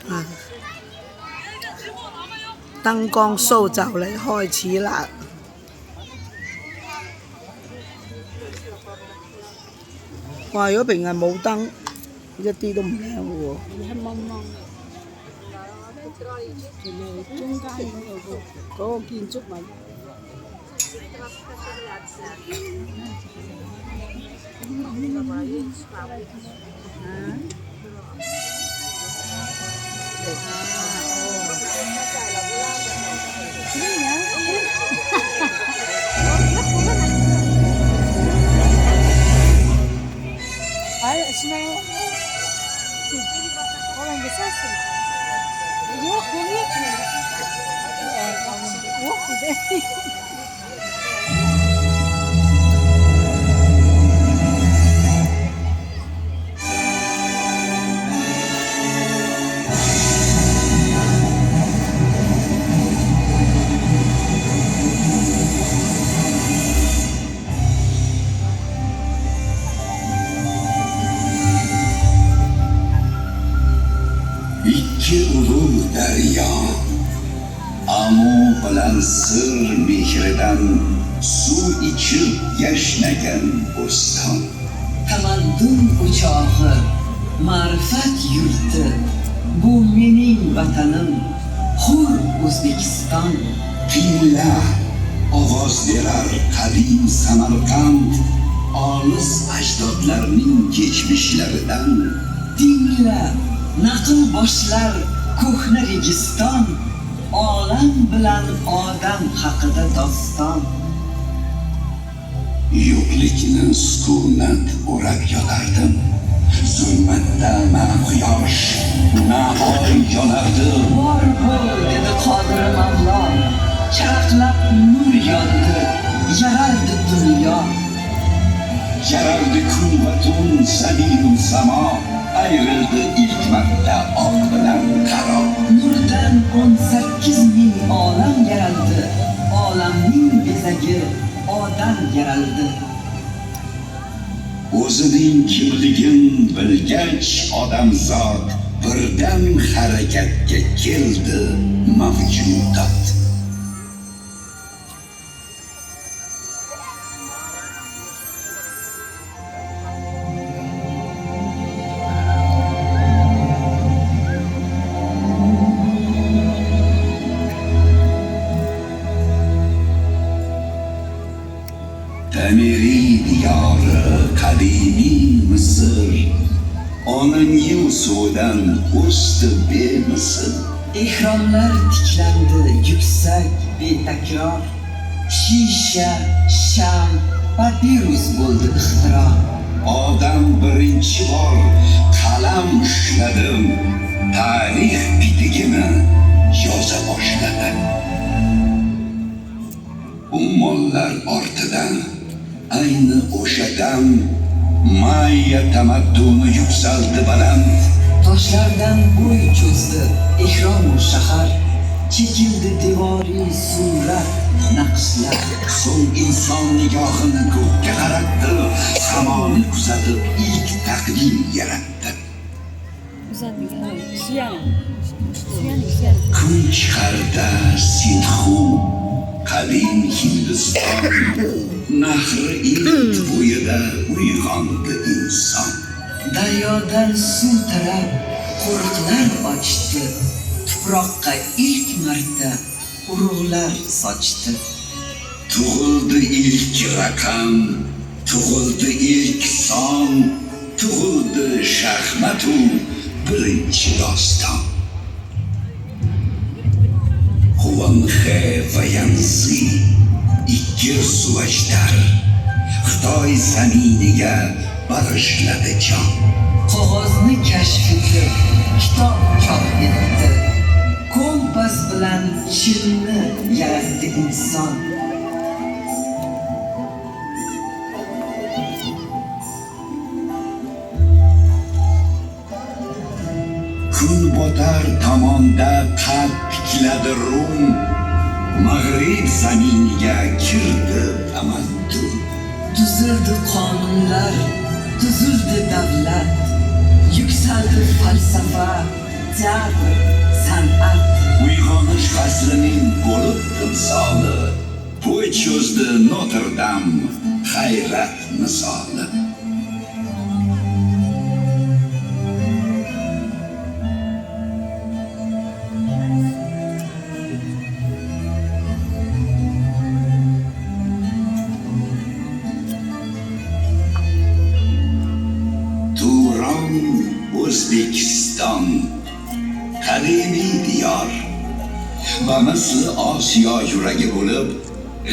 啊，燈光 show 就嚟開始啦！哇！如果平日冇燈，一啲都唔靚喎。黑蒙蒙嘅，中間嗰個建築物。اسمه والله مسلسل ulug' daryo amo bilan sir mehridan suv ichib yashnagan bo'ston tamaddun o'chog'i ma'rifat yurti bu mening vatanim hur O'zbekiston tingla ovoz berar qadim Samarqand olis ajdodlarning kechmishlaridan tingla naql boshlar ko'hna Registon olam bilan odam haqida doston yo'qlikni sukunat o'rab yotardim zulmatda na quyosh na oy yonardi bor bo'l dedi Qodir Mavlon charaqlab nur yondi yaraldi dunyo yaraldi kun va tun zaminu samo ayrıldı ilk marta ok bilan qaro nurdan 18,000 olam yaraldi olamning bezagi odam yaraldi o'zining kimligin bilgach odamzod birdan harakatga keldi mavjudot Temiri diyarı kadimi Mısır onun yıl sudan uçtu bir Mısır ehromlar tiklandi yuksak betakror shisha sham papirus bo'ldi ixtiro odam birinchi bor qalam ushladim tarix bitigini yoza boshladi ummonlar ortidan ayni o'sha dam Maya tamadduni yuksaldi baland toshlardan bo'y cho'zdi ehromu shahar chekildi devoriy surat naqshlar so'ng inson nigohini ko'kka qaratdi samoni kuzatib ilk taqdim yaratdi kun chiqarda sinxu qadim Hindiston nahri ilk bo'yida uyg'ondi inson daryodan suv tarab qo'riqlar ochdi tuproqqa ilk marta urug'lar sochdi tug'ildi ilk raqam tug'ildi ilk son tug'ildi shaxmatu birinchi doston Huanxe va Yanzi ikki suvajdar Xitoy zaminiga bag'ishladi jon qog'ozni kashf etib kitob chop etdi kompas bilan chilni yaratdi inson kun botar tomonda qad tikladi Rum mag'rib zaminiga kirdi tamaddun tuzildi qonunlar tuzildi davlat yuksaldi falsafa teatr, san'at. Uyg'onish faslining bo'lib timsoli, bo'y cho'zdi Notr-Dam hayrat misoli. Turon, O'zbekiston, qadimiy diyor va misli Osiyo yuragi bo'lib,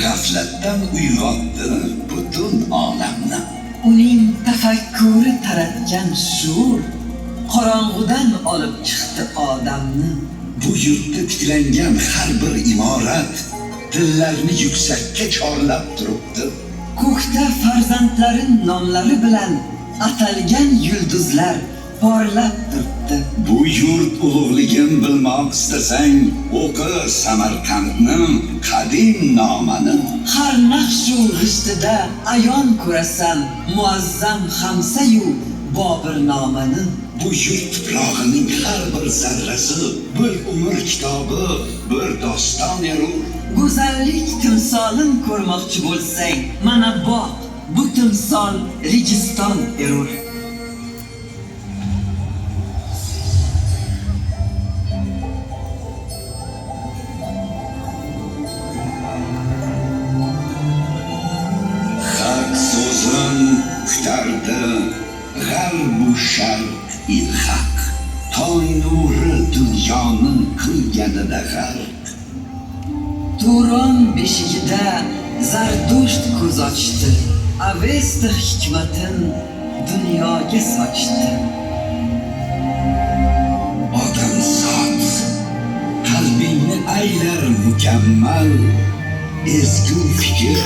g'aflatdan uyg'otdi butun olamni. Uning tafakkuri taratgan shuur qorong'udan olib chiqdi odamni. Bu yurtda tiklangan har bir imorat dillarni yuksakka chorlab turibdi. Ko'kda farzandlarin nomlari bilan atalgan yulduzlar porlab turibdi. Bu yurt ulug'ligin bilmoq istasang, o'qi Samarqandning qadim nomani. Har naqshu g'ishtida ayon ko'rasan muazzam Hamsayu Bobur nomani. Bu yurt tuprog'ining har bir zarrasi bir umr kitobi, bir doston erur. Go'zallik timsolin ko'rmoqchi bo'lsang, mana boq, bu timsol Registon erur. Haq so'zin kutardi g'arbu sharq ilhaq. Tong nuri dunyoni qilganida g'arq. Turon beshigida Zardusht ko'z ochdi. Avesta hikmatin dunyoga sochdi. Odamzod qalbingni aylar mukammal, ezgu fikr,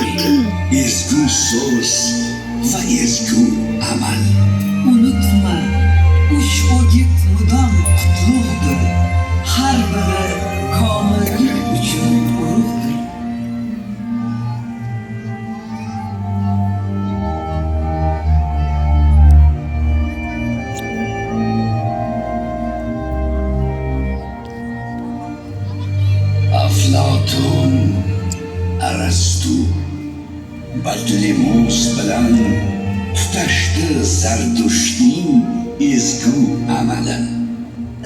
ezgu so'z va ezgu amal. Unutma, uch o'git mudom qutlug'dir. Har biri komillik uchun urug'dir. Aflotun, Arastu, Batlimus bilan tutashdi Zardushtning ezgu amali.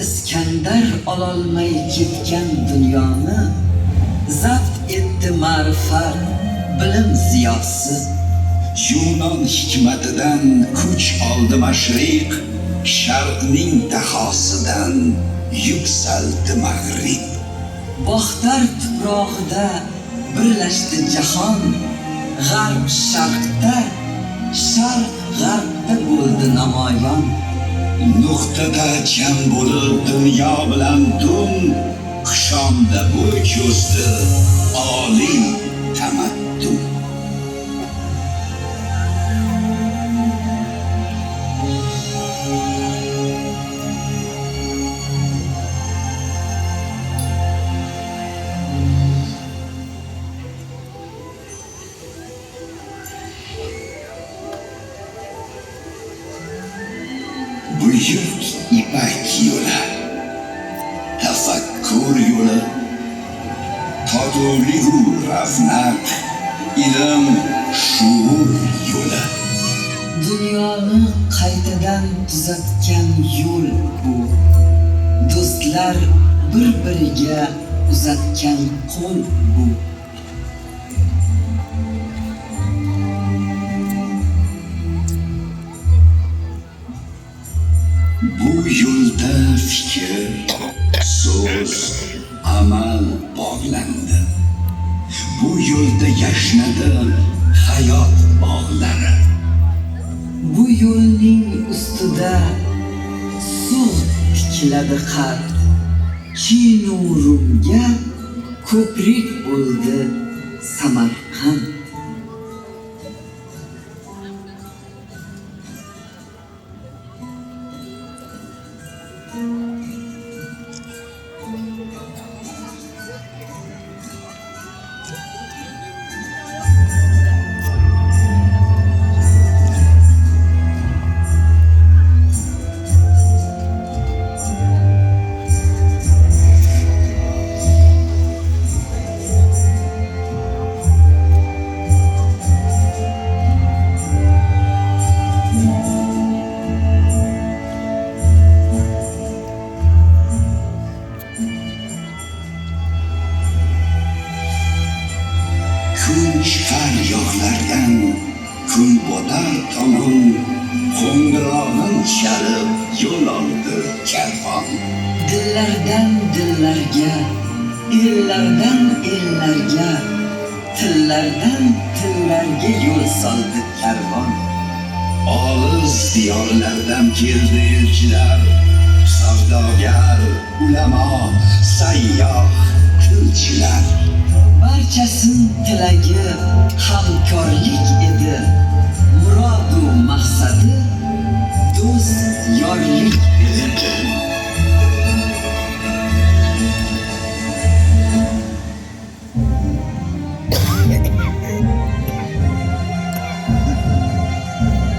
Iskandar ololmay ketgan dunyoni zabt etdi ma'rifat, bilim ziyosi. Yunon hikmatidan kuch oldi mashriq, sharqning dahosidan yuksaldi mag'rib. Baxtar tuprog'ida birlashdi jahon, g'arb sharqda, sharq g'arbda bo'ldi namoyon. Nuqtada jam bo'lib dunyo bilan tun, qushonda bo'y cho'zdi oliy tamaddun. Bu yurt ipak yo'li, tafakkur yo'li, totuvligu ravnaq, ilm, shuur yo'li. Dunyoni qaytadan tuzatgan yo'l bu. Do'stlar bir-biriga uzatgan qo'l bu. Bu yo'lda fikr, so'z, amal bog'landi. Bu yo'lda yashnadi hayot bog'lari. Bu yo'lning ustida suv tikladi qalb. Chinurumga ko'prik bo'ldi Samarqand. daryolardan kunbotar tomon qo'ng'irog'in chalib yo'l oldi karvon. Dillardan dillarga, ellardan ellarga, tillardan tillarga yo'l soldi karvon. Olis diyorlardan keldi elchilar, savdogar, ulamo, sayyoh, qilchilar. Barchasin tilagi hamkorlik edi. Murodu maqsadi do'st yorlik edi.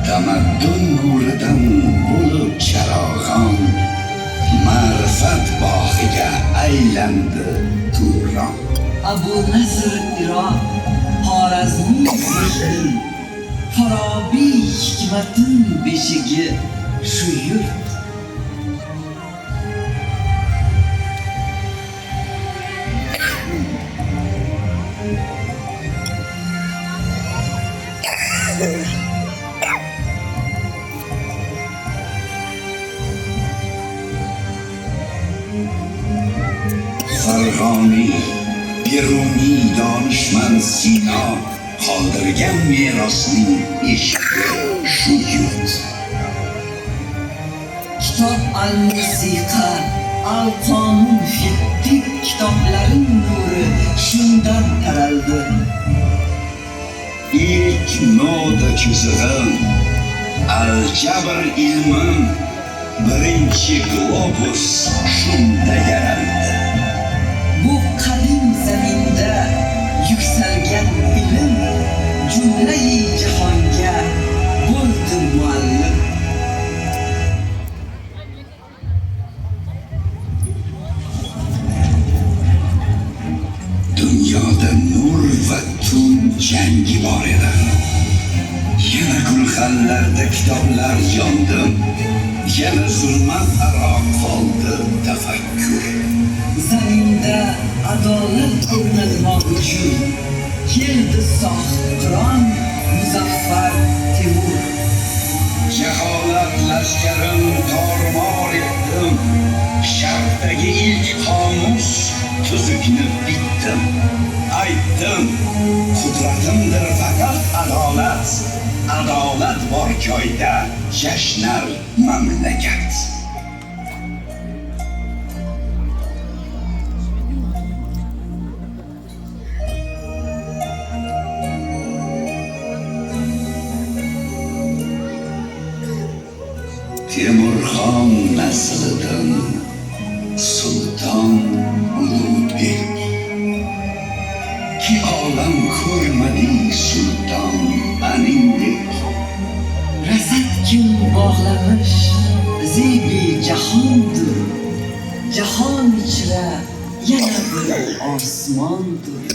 Tamaddun nuridan bo'lib charog'on, ma'rifat bog'iga aylandi Turon. Abu Nasr Iroq, Xorazmiy Zihin, Forobiy hikmatin beshigi shu yurt. Farg'oniy, Beruniy donishmand Sino qoldirgan merosning eshigi shu yurt. Kitob al-musiqa, al-qonun fittik kitoblarin nuri shundan taraldi. İlk noda chizig'im, al-jabr ilmim, birinchi globus shunda yaraldi. Bu qadim zaminda yuksalgan ilm jumlai jahonga bo'ldi muallim. Dunyoda nur va tun jangi bor edi. Yana gulxanlarda kitoblar yondim, yana zulmat aro qoldi tafakkur. Zaminda adolat o'rnatmoq uchun keldi sohibqiron Muzaffar Temur. Jaholat lashkarim tormor etdim, sharqdagi ilk qomus tuzukni bitdim. Aytdim, qudratimdir faqat adolat, adolat bor joyda yashnar mamlakat. Temurxon naslidan Sulton Ulug'bek, ki olam ko'rmadi sulton anindek. Rasad kun bog'lamish zebi jahondir. Jahon ichra yana bir osmondir.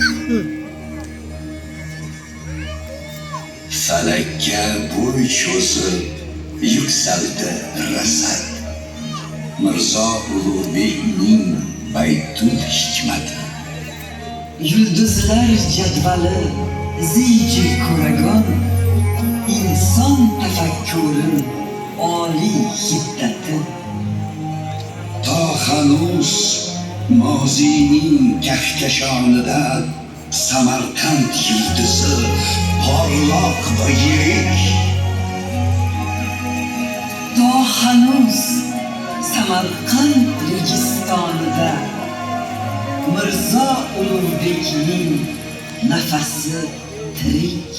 Falakka bo'y cho'zib yuksaldi Rasad. Mirzo Ulug'bekning baytul hikmati. Yulduzlar jadvali ziyji ko'ragon, inson tafakkurin oliy hiddati. To hanuz mozining kahkashonida Samarqand yulduzi porloq va yirik. To hanuz Samarqand registonida Mirzo Ulug'bekning nafasi tirik.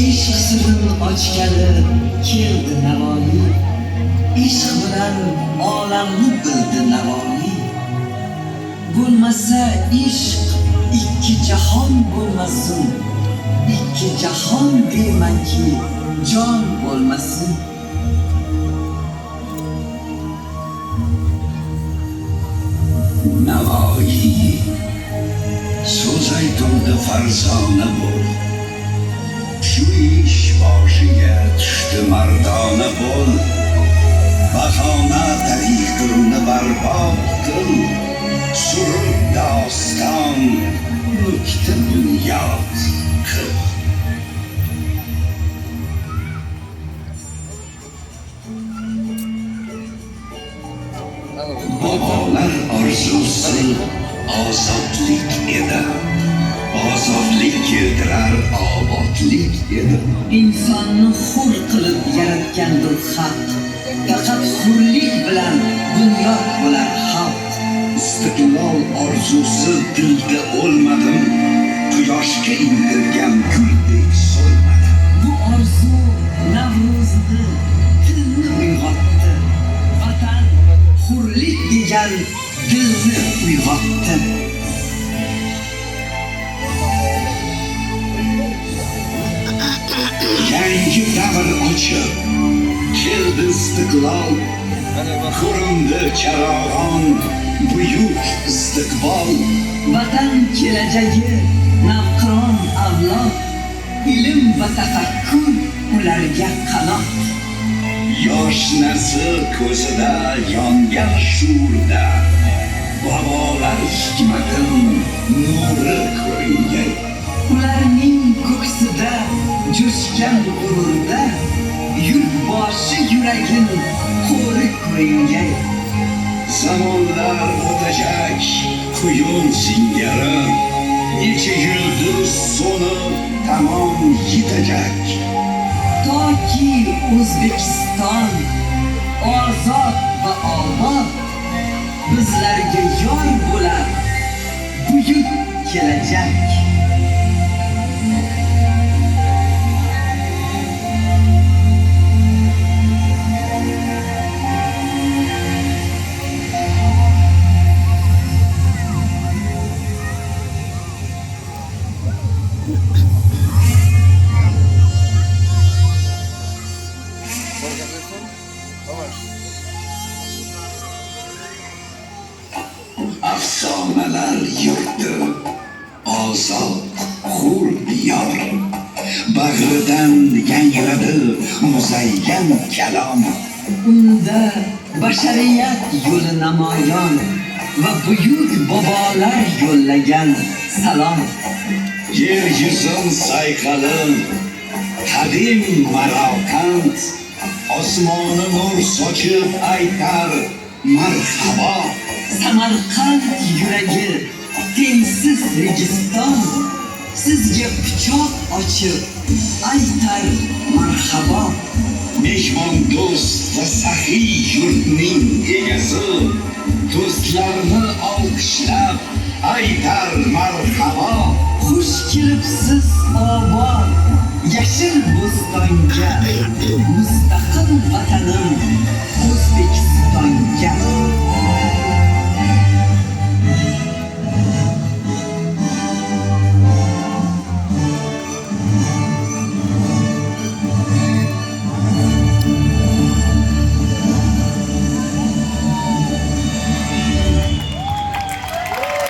Ishq sirini ochgani keldi Navoiy. Ishq bilan olamni bildi Navoiy. Bo'lmasa ishq ikki jahon bo'lmasin. Ikki jahon deymanki jon bo'lmasin. navoiy. So'z aytuvdi farzona bo'l, shu ish boshiga tushdi mardona bo'l. Bahona tariqimni barbod qil, surib doston nukta bunyod qil. Bobolar orzusi ozodlik edi, ozodlik keltirar obodlik edi. İnsanni hur qilib yaratgandir haq. Faqat hurlik bilan bunyod bo'lar xalq. İstiqlol orzusi dilda o'lmadim, quyoshga intilgan guldek so'lmadim. Bu orzu Navro'zni tilni uyg'otdi. Vatan hurlik degan dilni uyg'otdi. Yangi davr ochib keldi istiqlol, ko'rindi charog'on buyuk istiqbol. Vatan kelajagi navqiron avlod, ilm va tafakkur ularga qanot. Yosh nasl ko'zida yongan shuurda, bobolar hikmatin nuri ko'ringay. Ularning ko'ksida jo'shgan g'ururda, yurtboshi yuragin qo'ri ko'ringay. Zamonlar o'tacak quyun singari, necha yulduz so'nib tamom yetacak. Toki O'zbekiston ozod va obod, bizlarga yor bo'lar buyuk kelajak. Afsonalar yurti, ozod, hur diyor. Bag'ridan yangradi muzayyan kalom. Unda bashariyat yo'li namoyon va buyuk bobolar yo'llagan salom. Yer yuzin sayqali, qadim marokand, osmoni nur sochib aytar marhabo. Samarqand yuragi tengsiz Registon, sizga quchoq ochib aytar marhabo. Mehmon do'st va saxiy yurtning egasi, do'stlarni olqishlab aytar marhabo. Xush kelibsiz obod yashil bo'stonga, mustaqil vatanim O'zbekistonga.